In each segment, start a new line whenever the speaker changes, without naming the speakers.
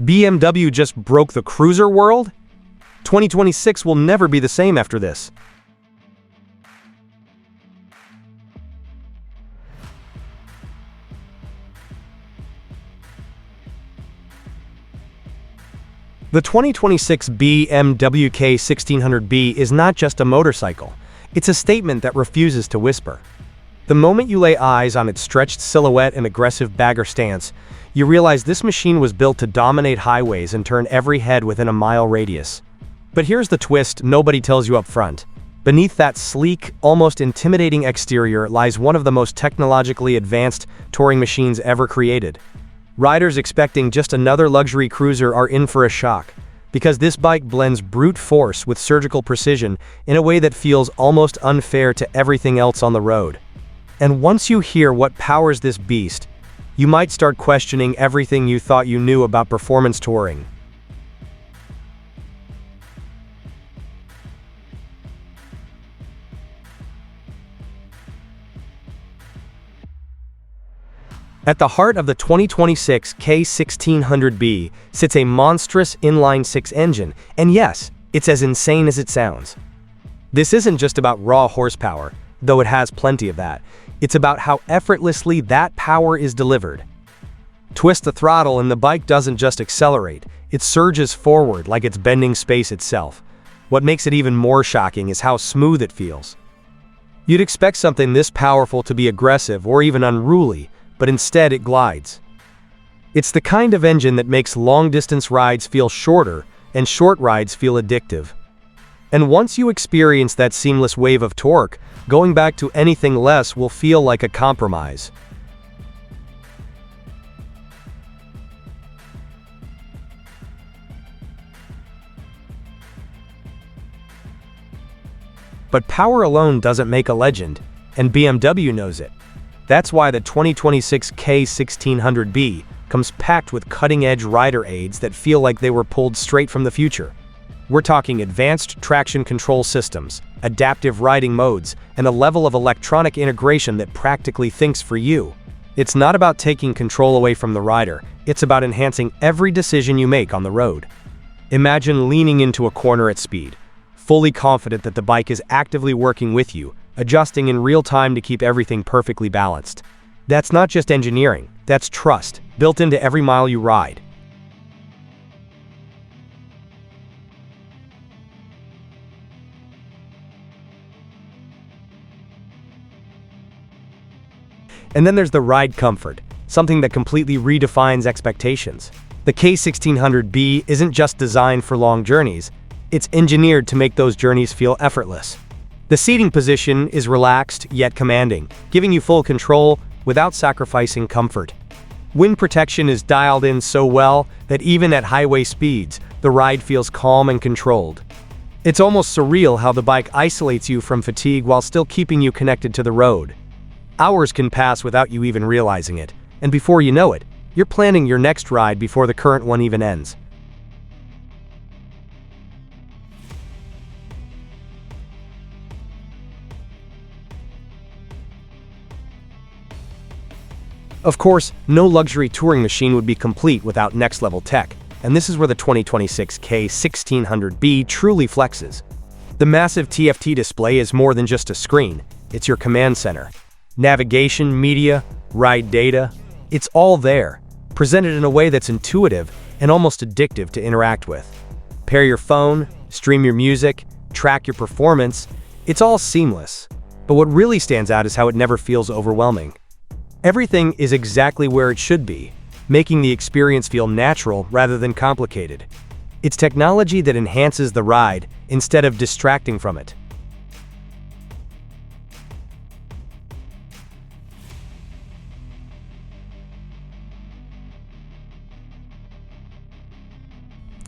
BMW just broke the cruiser world? 2026 will never be the same after this. The 2026 BMW K1600B is not just a motorcycle, it's a statement that refuses to whisper. The moment you lay eyes on its stretched silhouette and aggressive bagger stance, you realize this machine was built to dominate highways and turn every head within a mile radius. But here's the twist nobody tells you up front. Beneath that sleek, almost intimidating exterior lies one of the most technologically advanced touring machines ever created. Riders expecting just another luxury cruiser are in for a shock, because this bike blends brute force with surgical precision in a way that feels almost unfair to everything else on the road. And once you hear what powers this beast, you might start questioning everything you thought you knew about performance touring. At the heart of the 2026 K1600B sits a monstrous inline-six engine, and yes, it's as insane as it sounds. This isn't just about raw horsepower, though it has plenty of that. It's about how effortlessly that power is delivered. Twist the throttle and the bike doesn't just accelerate, it surges forward like it's bending space itself. What makes it even more shocking is how smooth it feels. You'd expect something this powerful to be aggressive or even unruly, but instead it glides. It's the kind of engine that makes long-distance rides feel shorter and short rides feel addictive. And once you experience that seamless wave of torque, going back to anything less will feel like a compromise. But power alone doesn't make a legend, and BMW knows it. That's why the 2026 K1600B comes packed with cutting-edge rider aids that feel like they were pulled straight from the future. We're talking advanced traction control systems, adaptive riding modes, and a level of electronic integration that practically thinks for you. It's not about taking control away from the rider, it's about enhancing every decision you make on the road. Imagine leaning into a corner at speed, fully confident that the bike is actively working with you, adjusting in real time to keep everything perfectly balanced. That's not just engineering, that's trust, built into every mile you ride. And then there's the ride comfort, something that completely redefines expectations. The K1600B isn't just designed for long journeys, it's engineered to make those journeys feel effortless. The seating position is relaxed yet commanding, giving you full control without sacrificing comfort. Wind protection is dialed in so well that even at highway speeds, the ride feels calm and controlled. It's almost surreal how the bike isolates you from fatigue while still keeping you connected to the road. Hours can pass without you even realizing it, and before you know it, you're planning your next ride before the current one even ends. Of course, no luxury touring machine would be complete without next-level tech, and this is where the 2026 K1600B truly flexes. The massive TFT display is more than just a screen, it's your command center. Navigation, media, ride data, it's all there, presented in a way that's intuitive and almost addictive to interact with. Pair your phone, stream your music, track your performance, it's all seamless. But what really stands out is how it never feels overwhelming. Everything is exactly where it should be, making the experience feel natural rather than complicated. It's technology that enhances the ride instead of distracting from it.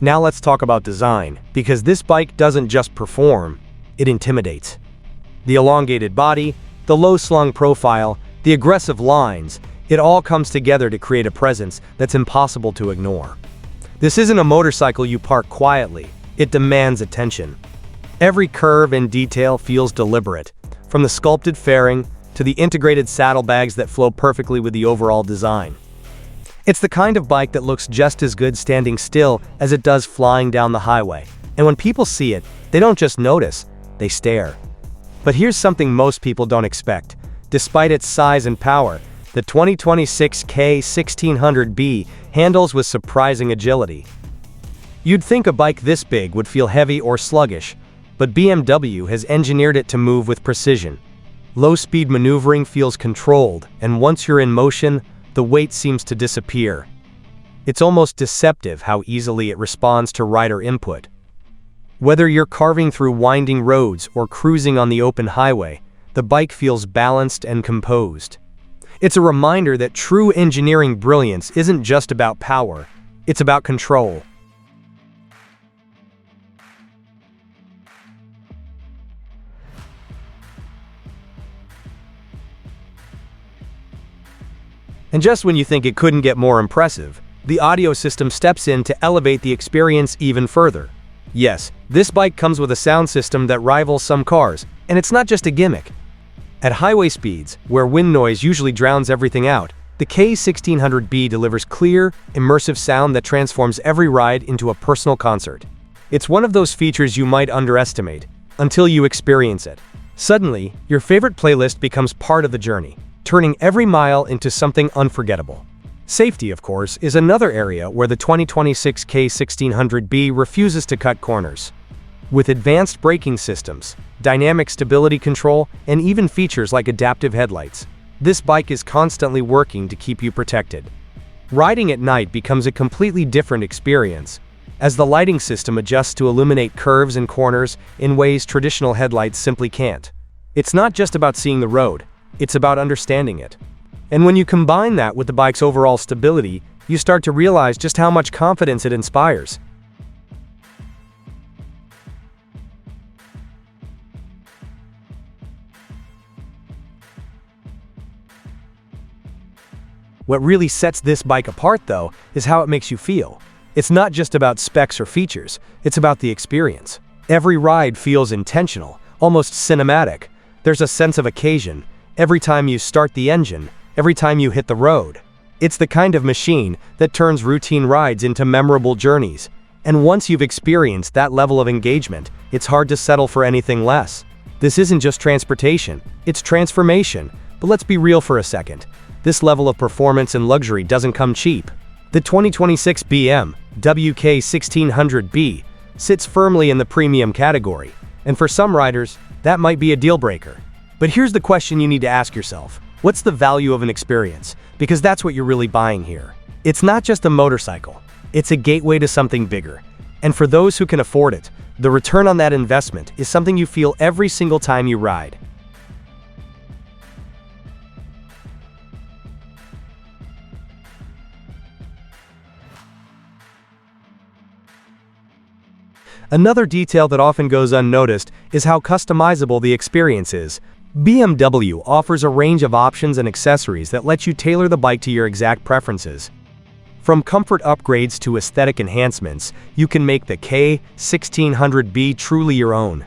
Now let's talk about design, because this bike doesn't just perform, it intimidates. The elongated body, the low-slung profile, the aggressive lines, it all comes together to create a presence that's impossible to ignore. This isn't a motorcycle you park quietly, it demands attention. Every curve and detail feels deliberate, from the sculpted fairing to the integrated saddlebags that flow perfectly with the overall design. It's the kind of bike that looks just as good standing still as it does flying down the highway. And when people see it, they don't just notice, they stare. But here's something most people don't expect. Despite its size and power, the 2026 K1600B handles with surprising agility. You'd think a bike this big would feel heavy or sluggish, but BMW has engineered it to move with precision. Low-speed maneuvering feels controlled, and once you're in motion, the weight seems to disappear. It's almost deceptive how easily it responds to rider input. Whether you're carving through winding roads or cruising on the open highway, the bike feels balanced and composed. It's a reminder that true engineering brilliance isn't just about power, it's about control. And just when you think it couldn't get more impressive, the audio system steps in to elevate the experience even further. Yes, this bike comes with a sound system that rivals some cars, and it's not just a gimmick. At highway speeds, where wind noise usually drowns everything out, the K1600B delivers clear, immersive sound that transforms every ride into a personal concert. It's one of those features you might underestimate, until you experience it. Suddenly, your favorite playlist becomes part of the journey, turning every mile into something unforgettable. Safety, of course, is another area where the 2026 K1600B refuses to cut corners. With advanced braking systems, dynamic stability control, and even features like adaptive headlights, this bike is constantly working to keep you protected. Riding at night becomes a completely different experience, as the lighting system adjusts to illuminate curves and corners in ways traditional headlights simply can't. It's not just about seeing the road, it's about understanding it. And when you combine that with the bike's overall stability, you start to realize just how much confidence it inspires. What really sets this bike apart, though, is how it makes you feel. It's not just about specs or features, it's about the experience. Every ride feels intentional, almost cinematic. There's a sense of occasion every time you start the engine, every time you hit the road. It's the kind of machine that turns routine rides into memorable journeys. And once you've experienced that level of engagement, it's hard to settle for anything less. This isn't just transportation, it's transformation. But let's be real for a second. This level of performance and luxury doesn't come cheap. The 2026 BMW K1600B sits firmly in the premium category, and for some riders, that might be a deal breaker. But here's the question you need to ask yourself. What's the value of an experience? Because that's what you're really buying here. It's not just a motorcycle, it's a gateway to something bigger. And for those who can afford it, the return on that investment is something you feel every single time you ride. Another detail that often goes unnoticed is how customizable the experience is. BMW offers a range of options and accessories that let you tailor the bike to your exact preferences. From comfort upgrades to aesthetic enhancements, you can make the K1600B truly your own.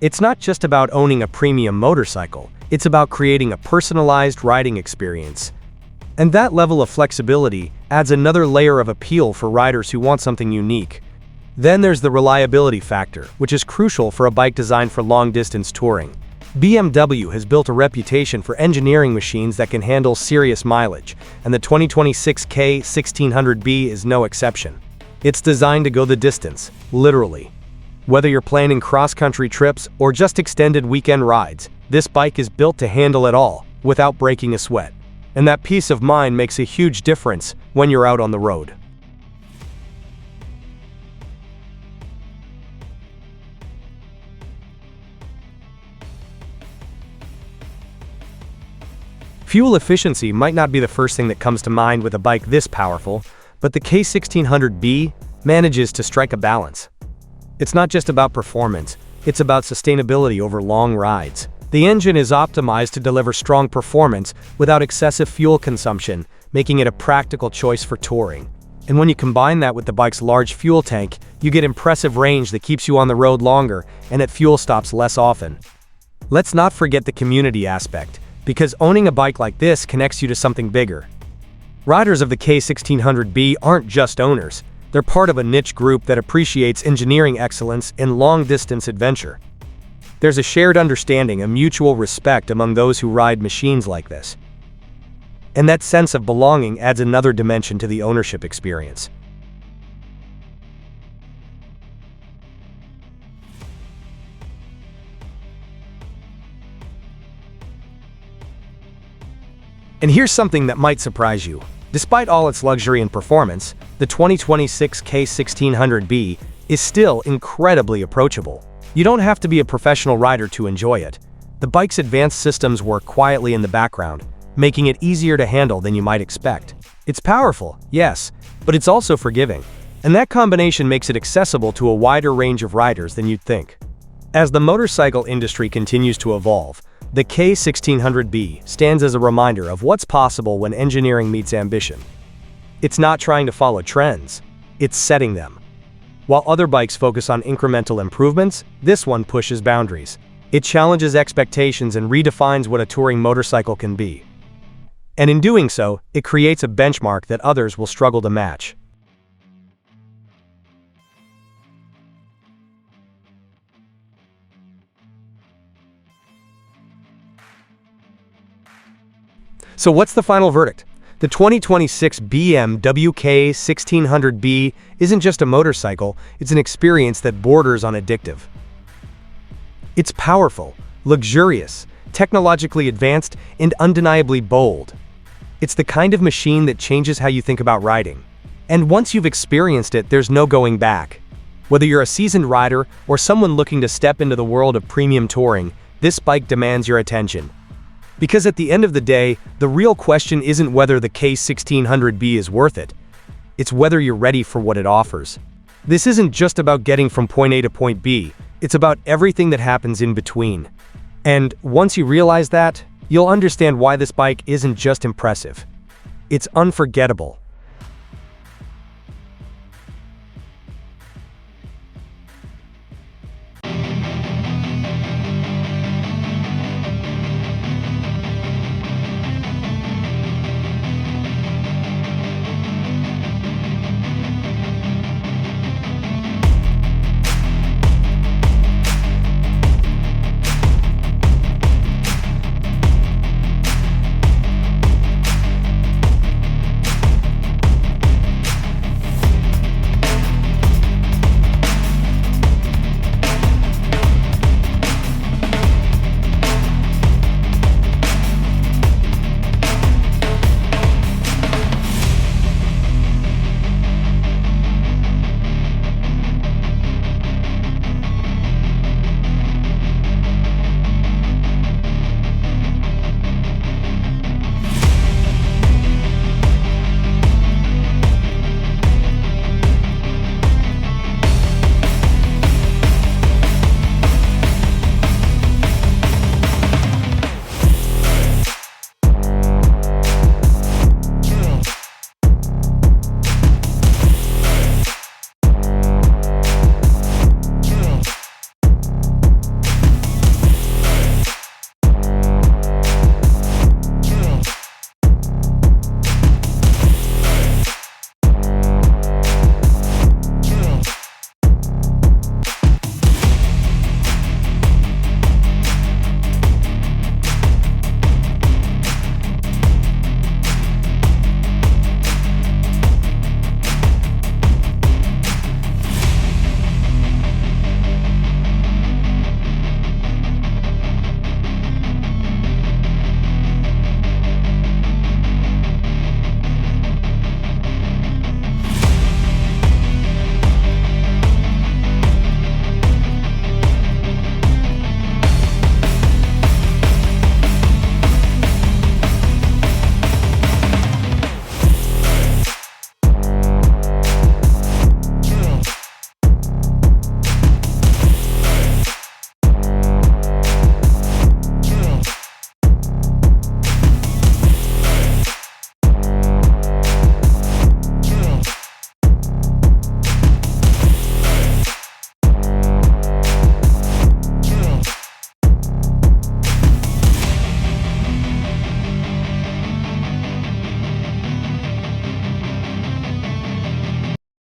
It's not just about owning a premium motorcycle, it's about creating a personalized riding experience. And that level of flexibility adds another layer of appeal for riders who want something unique. Then there's the reliability factor, which is crucial for a bike designed for long-distance touring. BMW has built a reputation for engineering machines that can handle serious mileage, and the 2026 K1600B is no exception. It's designed to go the distance, literally. Whether you're planning cross-country trips or just extended weekend rides, this bike is built to handle it all, without breaking a sweat. And that peace of mind makes a huge difference when you're out on the road. Fuel efficiency might not be the first thing that comes to mind with a bike this powerful, but the K1600B manages to strike a balance. It's not just about performance, it's about sustainability over long rides. The engine is optimized to deliver strong performance without excessive fuel consumption, making it a practical choice for touring. And when you combine that with the bike's large fuel tank, you get impressive range that keeps you on the road longer and at fuel stops less often. Let's not forget the community aspect, because owning a bike like this connects you to something bigger. Riders of the K1600B aren't just owners. They're part of a niche group that appreciates engineering excellence and long-distance adventure. There's a shared understanding, a mutual respect among those who ride machines like this. And that sense of belonging adds another dimension to the ownership experience. And here's something that might surprise you. Despite all its luxury and performance, the 2026 K1600B is still incredibly approachable. You don't have to be a professional rider to enjoy it. The bike's advanced systems work quietly in the background, making it easier to handle than you might expect. It's powerful, yes, but it's also forgiving. And that combination makes it accessible to a wider range of riders than you'd think. As the motorcycle industry continues to evolve, the K1600B stands as a reminder of what's possible when engineering meets ambition. It's not trying to follow trends, it's setting them. While other bikes focus on incremental improvements, this one pushes boundaries. It challenges expectations and redefines what a touring motorcycle can be. And in doing so, it creates a benchmark that others will struggle to match. So what's the final verdict? The 2026 BMW K1600B isn't just a motorcycle, it's an experience that borders on addictive. It's powerful, luxurious, technologically advanced, and undeniably bold. It's the kind of machine that changes how you think about riding. And once you've experienced it, there's no going back. Whether you're a seasoned rider or someone looking to step into the world of premium touring, this bike demands your attention. Because at the end of the day, the real question isn't whether the K1600B is worth it. It's whether you're ready for what it offers. This isn't just about getting from point A to point B, it's about everything that happens in between. And once you realize that, you'll understand why this bike isn't just impressive. It's unforgettable.